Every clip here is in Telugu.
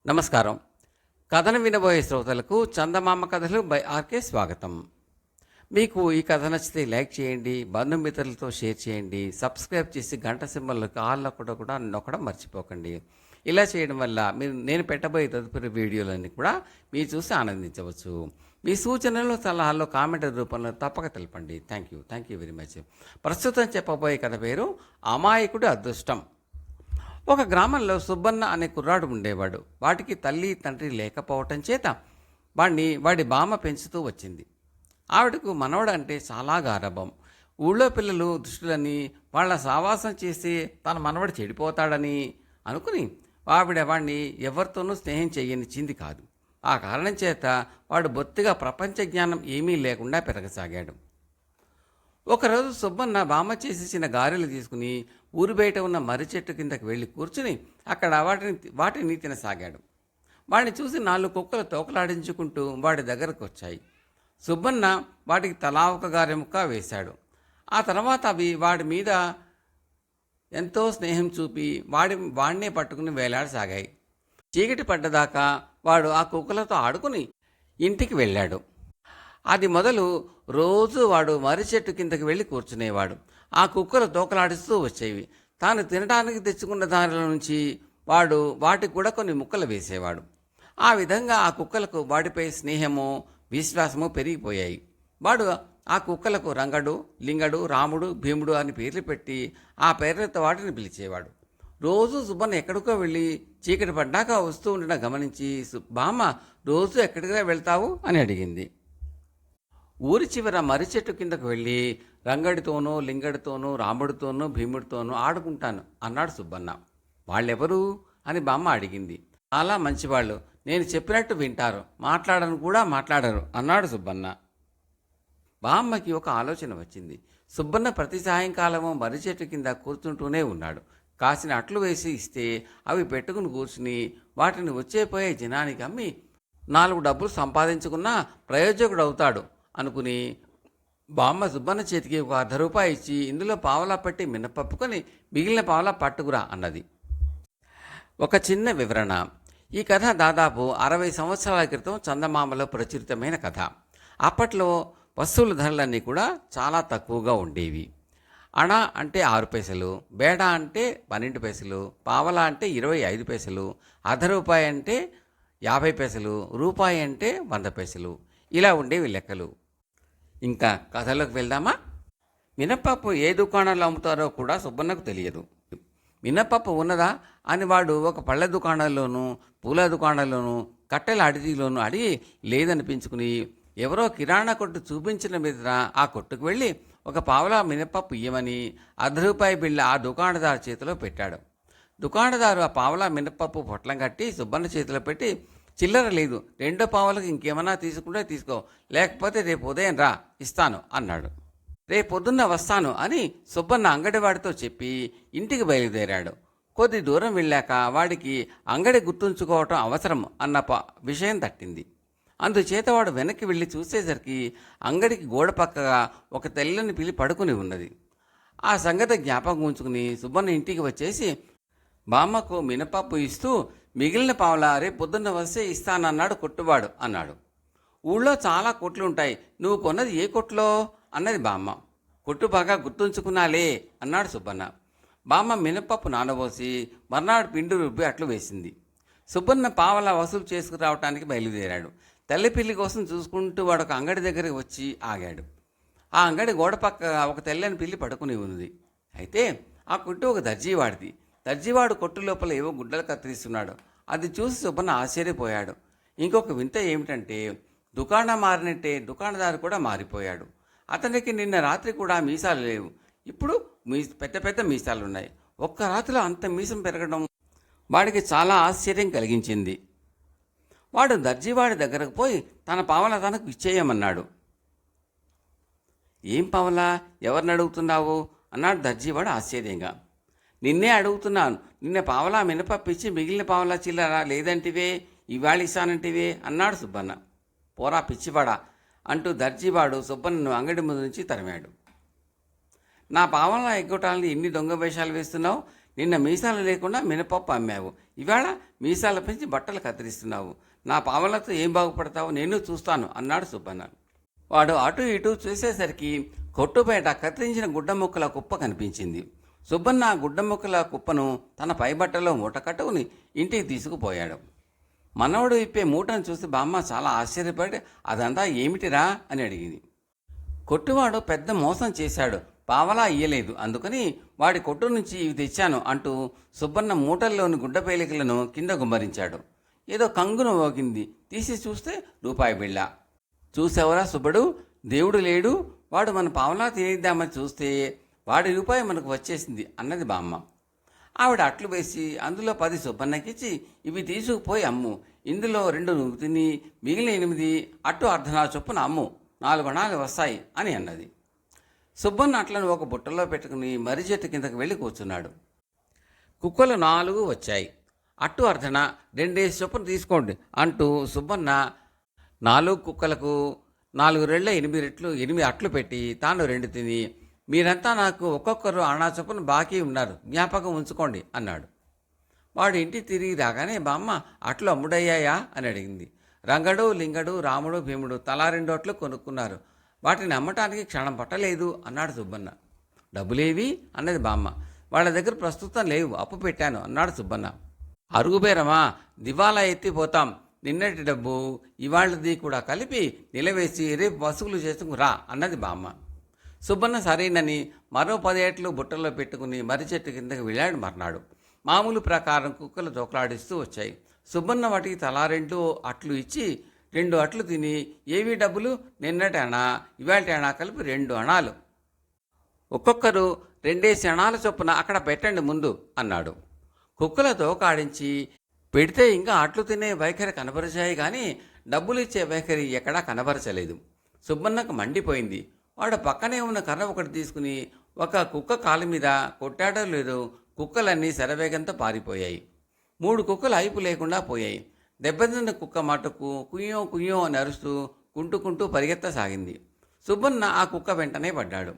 నమస్కారం. కథను వినబోయే శ్రోతలకు చందమామ కథలు బై ఆర్కే స్వాగతం. మీకు ఈ కథ నచ్చితే లైక్ చేయండి, బంధుమిత్రులతో షేర్ చేయండి, సబ్స్క్రైబ్ చేసి గంట సింబల్కి ఆల్లో కూడా నొక్కడం మర్చిపోకండి. ఇలా చేయడం వల్ల నేను పెట్టబోయే తదుపరి వీడియోలన్నీ కూడా మీరు చూసి ఆనందించవచ్చు. మీ సూచనలు సలహాల్లో కామెంట్ రూపంలో తప్పక తెలపండి. Thank you very much. ప్రస్తుతం చెప్పబోయే కథ పేరు అమాయకుడి అదృష్టం. ఒక గ్రామంలో సుబ్బన్న అనే కుర్రాడు ఉండేవాడు. వాటికి తల్లి తండ్రి లేకపోవటం చేత వాడి బామ్మ పెంచుతూ వచ్చింది. ఆవిడకు మనవడు అంటే చాలా గారాబం. ఊళ్ళో పిల్లలు దుష్టులని, వాళ్ళ సావాసం చేసి తన మనవడు చెడిపోతాడని అనుకుని ఆవిడ వాడిని ఎవరితోనూ స్నేహం చేయనిచ్చింది కాదు. ఆ కారణం చేత వాడు బొత్తిగా ప్రపంచ జ్ఞానం ఏమీ లేకుండా పెరగసాగాడు. ఒకరోజు సుబ్బన్న బామ్మ చేసేసిన గారెలు తీసుకుని ఊరి బయట ఉన్న మర్రి చెట్టు కిందకి వెళ్ళి కూర్చుని అక్కడ వాటిని తినసాగాడు. వాడిని చూసి 4 కుక్కలు తోకలాడించుకుంటూ వాడి దగ్గరకు వచ్చాయి. సుబ్బన్న వాటికి తలా ఒక గారె ముక్క వేశాడు. ఆ తర్వాత అవి వాడి మీద ఎంతో స్నేహం చూపి వాడినే పట్టుకుని వేలాడసాగాయి. చీకటి పడ్డదాకా వాడు ఆ కుక్కలతో ఆడుకుని ఇంటికి వెళ్ళాడు. అది మొదలు రోజు వాడు మర్రి చెట్టు కిందకి వెళ్ళి కూర్చునేవాడు. ఆ కుక్కలు తోకలాడిస్తూ వచ్చేవి. తాను తినడానికి తెచ్చుకున్న దానిలో నుంచి వాటికి కూడా కొన్ని ముక్కలు వేసేవాడు. ఆ విధంగా ఆ కుక్కలకు వాడిపై స్నేహము, విశ్వాసము పెరిగిపోయాయి. వాడు ఆ కుక్కలకు రంగడు, లింగడు, రాముడు, భీముడు అని పేర్లు పెట్టి ఆ పేర్లతో వాటిని పిలిచేవాడు. రోజు సుబ్బన్న ఎక్కడికో వెళ్ళి చీకటి పడ్డాక వస్తూ ఉండడం గమనించి బామ్మ, రోజు ఎక్కడికి వెళ్తావు అని అడిగింది. ఊరి చివర మర్రి చెట్టు కిందకు వెళ్ళి రంగడితోనూ, లింగడితోనూ, రాముడితోనూ, భీముడితోనూ ఆడుకుంటాను అన్నాడు సుబ్బన్న. వాళ్ళెవరు అని బామ్మ అడిగింది. చాలా మంచివాళ్ళు, నేను చెప్పినట్టు వింటారు, మాట్లాడరు అన్నాడు సుబ్బన్న. బామ్మకి ఒక ఆలోచన వచ్చింది. సుబ్బన్న ప్రతి సాయంకాలము మర్రి చెట్టు కింద కూర్చుంటూనే ఉన్నాడు. కాసిన అట్లు వేసి ఇస్తే అవి పెట్టుకుని కూర్చుని వాటిని వచ్చేపోయే జనానికి అమ్మి 4 డబ్బులు సంపాదించుకున్నా ప్రయోజకుడు అవుతాడు అనుకుని బామ్మ సుబ్బన్న చేతికి ఒక ₹1 ఇచ్చి ఇందులో పావలా పట్టి మినపప్పుకొని మిగిలిన పావలా పట్టుకురా అన్నది. ఒక చిన్న వివరణ. ఈ కథ దాదాపు 60 సంవత్సరాల క్రితం చందమామలో ప్రచురితమైన కథ. అప్పట్లో వస్తువుల ధరలన్నీ కూడా చాలా తక్కువగా ఉండేవి. అణ అంటే 6 పైసలు, బేడ అంటే 12 పైసలు, పావలా అంటే 25 పైసలు, ₹1 అంటే 50 పైసలు, రూపాయి అంటే 100 పైసలు. ఇలా ఉండేవి లెక్కలు. ఇంకా కథలోకి వెళ్దామా? మినపప్పు ఏ దుకాణాల్లో అమ్ముతారో కూడా సుబ్బన్నకు తెలియదు. మినపప్పు ఉన్నదా అని వాడు ఒక పళ్ళ దుకాణాల్లోనూ, పూల దుకాణాల్లోనూ, కట్టెల అడిగిలోనూ అడిగి లేదనిపించుకుని ఎవరో కిరాణా కొట్టు చూపించిన మీద ఆ కొట్టుకు వెళ్ళి ఒక పావలా మినపప్పు ఇయ్యమని ₹1 బిళ్ళ ఆ దుకాణదారు చేతిలో పెట్టాడు. దుకాణదారు ఆ పావలా మినపప్పు పొట్లం కట్టి సుబ్బన్న చేతిలో పెట్టి, చిల్లర లేదు, 2 పావలకు ఇంకేమన్నా తీసుకుంటే తీసుకో, లేకపోతే రేపు ఉదయం రా, ఇస్తాను అన్నాడు. రేపొద్దున్న వస్తాను అని సుబ్బన్న అంగడివాడితో చెప్పి ఇంటికి బయలుదేరాడు. కొద్ది దూరం వెళ్ళాక వాడికి అంగడి గుర్తుంచుకోవటం అవసరం అన్న విషయం తట్టింది. అందుచేత వాడు వెనక్కి వెళ్ళి చూసేసరికి అంగడికి గోడ పక్కగా ఒక తెల్లని పిల్లి పడుకుని ఉన్నది. ఆ సంగతి జ్ఞాపకం ఉంచుకుని సుబ్బన్న ఇంటికి వచ్చేసి బామ్మకు మినపప్పు ఇస్తూ, మిగిలిన పావలా రేపు పొద్దున్న వస్తే ఇస్తానన్నాడు కొట్టువాడు అన్నాడు. ఊళ్ళో చాలా కొట్లుంటాయి, నువ్వు కొన్నది ఏ కొట్లో అన్నది బామ్మ. కొట్టు బాగా గుర్తుంచుకున్నాలే అన్నాడు సుబ్బన్న. బామ్మ మినపప్పు నానబోసి మర్నాడు పిండి రుబ్బి అట్లు వేసింది. సుబ్బన్న పావలా వసూలు చేసుకురావటానికి బయలుదేరాడు. తెల్లపిల్లి కోసం చూసుకుంటూ వాడు ఒక అంగడి దగ్గరికి వచ్చి ఆగాడు. ఆ అంగడి గోడ పక్కగా ఒక తెల్లని పిల్లి పడుకుని ఉంది. అయితే ఆ కొట్టు ఒక దర్జీవాడిది. దర్జీవాడు కొట్టు లోపల ఏవో గుడ్డలు కత్తిరిస్తున్నాడు. అది చూసి సుబ్బన్న ఆశ్చర్యపోయాడు. ఇంకొక వింత ఏమిటంటే దుకాణం మారినట్టే దుకాణదారు కూడా మారిపోయాడు. అతనికి నిన్న రాత్రి కూడా మీసాలు లేవు, ఇప్పుడు పెద్ద పెద్ద మీసాలు ఉన్నాయి. ఒక్క రాత్రిలో అంత మీసం పెరగడం వాడికి చాలా ఆశ్చర్యం కలిగించింది. వాడు దర్జీవాడి దగ్గరకు పోయి తన పావలా తనకు ఇచ్చేయమన్నాడు. ఏం పావలా, ఎవరిని అడుగుతున్నావు అన్నాడు దర్జీవాడు ఆశ్చర్యంగా. నిన్నే అడుగుతున్నాను, నిన్న పావలా మినపప్పు ఇచ్చి మిగిలిన పావలా చిల్లర లేదంటివే, ఇవాళ ఇస్తానంటివే అన్నాడు సుబ్బన్న. పోరా పిచ్చివాడా అంటూ దర్జీవాడు సుబ్బన్నను అంగడి ముందు నుంచి తరిమాడు. నా పావలా ఎగ్గొట్టాలని ఎన్ని దొంగ వేషాలు వేస్తున్నావు, నిన్న మీసాలు లేకుండా మినపప్పు అమ్మావు, ఇవాళ మీసాలు పెంచి బట్టలు కత్తిరిస్తున్నావు. నా పావలతో ఏం బాగుపడతావు, నేను చూస్తాను అన్నాడు సుబ్బన్న. వాడు అటు ఇటు చూసేసరికి కొట్టు బయట కత్తిరించిన గుడ్డ ముక్కల కుప్ప కనిపించింది. సుబ్బన్న ఆ గుడ్డ ముక్కల కుప్పను తన పైబట్టలో మూట కట్టుకుని ఇంటికి తీసుకుపోయాడు. మనవడు ఇప్పే మూటను చూసి బామ్మ చాలా ఆశ్చర్యపడి అదంతా ఏమిటిరా అని అడిగింది. కొట్టువాడు పెద్ద మోసం చేశాడు, పావలా ఇయ్యలేదు, అందుకని వాడి కొట్టు నుంచి ఇవి తెచ్చాను అంటూ సుబ్బన్న మూటల్లోని గుడ్డ పేలికలను కింద గుమ్మరించాడు. ఏదో కంగున మోగింది. తీసి చూస్తే రూపాయి బిళ్ళ. చూసావురా సుబ్బడు, దేవుడు లేడు, వాడు మన పావలా తినేద్దామని చూస్తే వాడి రూపాయి మనకు వచ్చేసింది అన్నది బామ్మ. ఆవిడ అట్లు వేసి అందులో 10 సుబ్బన్నకిచ్చి, ఇవి తీసుకుపోయి అమ్ము, ఇందులో 2 నువ్వు తిని మిగిలిన 8 అట్టు అర్ధనా చొప్పున అమ్ము, 4 అణాలు వస్తాయి అని అన్నది. సుబ్బన్న అట్లను ఒక బుట్టలో పెట్టుకుని మర్రి చెట్టు కిందకు వెళ్ళి కూర్చున్నాడు. కుక్కలు 4 వచ్చాయి. అట్టు అర్ధన 2 చొప్పున తీసుకోండి అంటూ సుబ్బన్న 4 కుక్కలకు 4 రెళ్ళ 8 రెట్లు 8 అట్లు పెట్టి తాను 2 తిని, మీరంతా నాకు ఒక్కొక్కరు అణా చొప్పున బాకీ ఉన్నారు, జ్ఞాపకం ఉంచుకోండి అన్నాడు. వాడు ఇంటి తిరిగి రాగానే బామ్మ అట్లు అమ్ముడయ్యాయా అని అడిగింది. రంగడు, లింగడు, రాముడు, భీముడు తలా 2 అట్లు కొనుక్కున్నారు, వాటిని అమ్మటానికి క్షణం పట్టలేదు అన్నాడు సుబ్బన్న. డబ్బులేవి అన్నది బామ్మ. వాళ్ళ దగ్గర ప్రస్తుతం లేవు, అప్పు పెట్టాను అన్నాడు సుబ్బన్న. అరుగుబేరమా, దివాలా ఎత్తిపోతాం, నిన్నటి డబ్బు ఇవాళది కూడా కలిపి నిలవేసి రేపు వసూలు చేసుకురా అన్నది బామ్మ. సుబ్బన్న సరేనని మరో 10 ఏట్లు బుట్టలో పెట్టుకుని మర్రి చెట్టు కిందకి వెళ్ళాడు. మర్నాడు మామూలు ప్రకారం కుక్కలు తోకలాడిస్తూ వచ్చాయి. సుబ్బన్న వాటికి తలా 2 అట్లు ఇచ్చి 2 అట్లు తిని, ఏవి డబ్బులు, నిన్నటి అణా ఇవాళటి అణా కలిపి 2 అణాలు, ఒక్కొక్కరు 2 అణాల చొప్పున అక్కడ పెట్టండి ముందు అన్నాడు. కుక్కల తోకాడించి పెడితే ఇంకా అట్లు తినే వైఖరి కనబరిచాయి కానీ డబ్బులు ఇచ్చే వైఖరి ఎక్కడా కనబరచలేదు. సుబ్బన్నకు మండిపోయింది. వాడు పక్కనే ఉన్న కర్ర ఒకటి తీసుకుని ఒక కుక్క కాలు మీద కొట్టాడో లేదో కుక్కలన్నీ శరవేగంతో పారిపోయాయి. 3 కుక్కలు అయిపు లేకుండా పోయాయి. దెబ్బతిన్న కుక్క మటుకు కుయ్యో కుయ్యో అని అరుస్తూ కుంటుకుంటూ పరిగెత్తసాగింది. సుబ్బన్న ఆ కుక్క వెంటనే పడ్డాడు.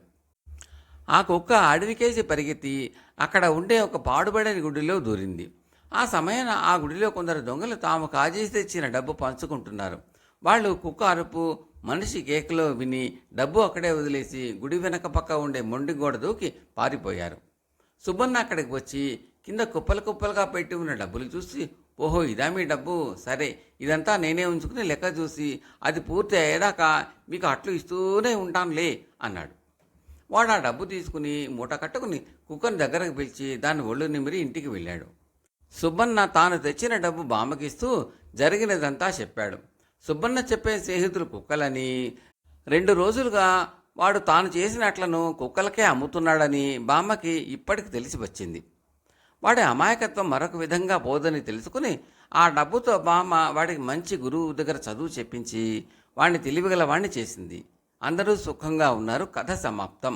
ఆ కుక్క అడవికేసి పరిగెత్తి అక్కడ ఉండే ఒక పాడుబడని గుడిలో దూరింది. ఆ సమయాన ఆ గుడిలో కొందరు దొంగలు తాము కాజేసి తెచ్చిన డబ్బు పంచుకుంటున్నారు. వాళ్ళు కుక్క అరుపు, మనిషి కేకలో విని డబ్బు అక్కడే వదిలేసి గుడి వెనక పక్క ఉండే మొండి గోడ దూకి పారిపోయారు. సుబ్బన్న అక్కడికి వచ్చి కింద కుప్పలు కుప్పలుగా పెట్టి ఉన్న డబ్బులు చూసి, ఓహో ఇదా మీ డబ్బు, సరే ఇదంతా నేనే ఉంచుకుని లెక్క చూసి అది పూర్తి అయ్యేదాకా మీకు అట్లు ఇస్తూనే ఉంటానులే అన్నాడు. వాడు ఆ డబ్బు తీసుకుని మూట కట్టుకుని కుక్కను దగ్గరకు పిలిచి దాన్ని ఒళ్ళు నిమిరి ఇంటికి వెళ్ళాడు. సుబ్బన్న తాను తెచ్చిన డబ్బు బామ్మకిస్తూ జరిగినదంతా చెప్పాడు. సుబ్బన్న చెప్పే స్నేహితులు కుక్కలని, 2 రోజులుగా వాడు తాను చేసినట్లను కుక్కలకే అమ్ముతున్నాడని బామ్మకి ఇప్పటికి తెలిసి వచ్చింది. వాడి అమాయకత్వం మరొక విధంగా పోదని తెలుసుకుని ఆ డబ్బుతో బామ్మ వాడికి మంచి గురువు దగ్గర చదువు చెప్పించి వాడిని తెలివిగల వాడిని చేసింది. అందరూ సుఖంగా ఉన్నారు. కథ సమాప్తం.